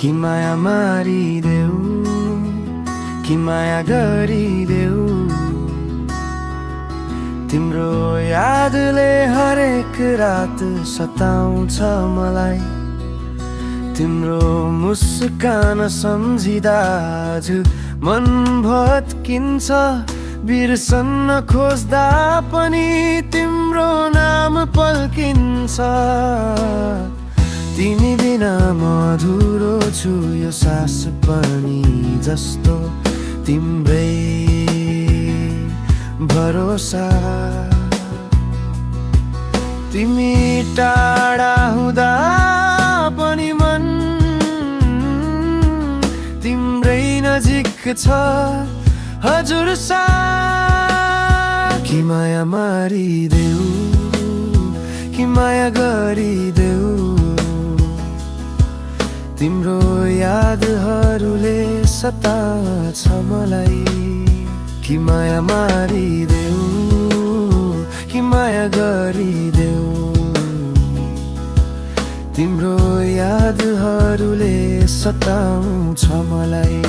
कि माया मारिदेऊ कि माया गरिदेऊ तिम्रो यादले हरेक रात सताउँछ मलाई तिम्रो मुस्कान सम्झिँदा आज मन भत्किन्छ बिर्सन्न खोज्दा पनि तिम्रो नाम पल्किन्छ तिमी बिना म अधुरो छु यो सास पनि जस्तो तिम्रै भरोसा तिमी टाढा हुँदा पनि मन तिम्रै नजिक छ हजुर सा कि माया मारिदेऊ कि माया गरिदेऊ तिम्रो यादहरूले सताउँछ मलाई कि माया मारिदेऊ कि माया गरिदेऊ तिम्रो यादहरूले सताउँछ मलाई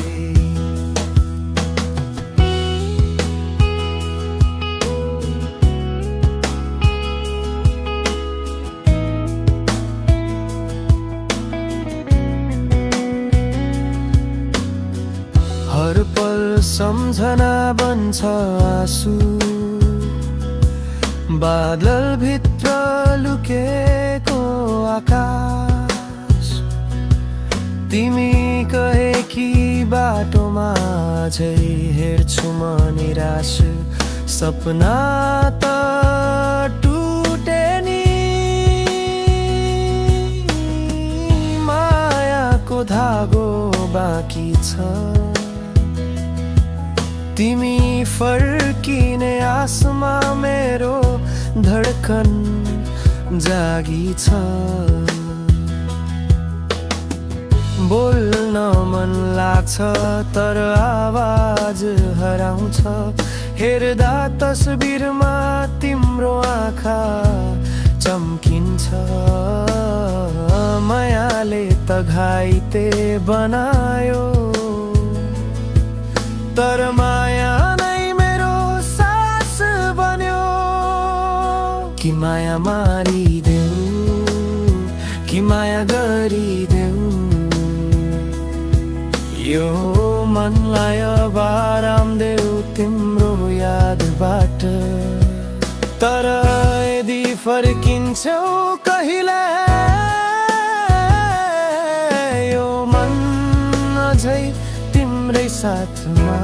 हर पल सम्झना बन्छ आँसु बादल भित्र लुकेको आकाश तिमी कहेकी बाटोमा झै हेर्छु म निराश सपना त टुटे नि मायाको धागो बाँकी छ तिमी फर्किने आसमा मेरो धडकन जागी छ बोल्न मन लाग्छ तर आवाज हराउँछ हेर्दा तस्बिरमा तिम्रो आँखा चम्किन्छ मायाले त घाइते बनायो तर माया नै मेरो सास बन्यो कि माया मारिदेऊ कि माया गरिदेऊ यो मनलाई अब आराम देऊ तिम्रो यादबाट तर यदि फर्किन्छौ कहिले यो मन अझै तिम्रै साथमा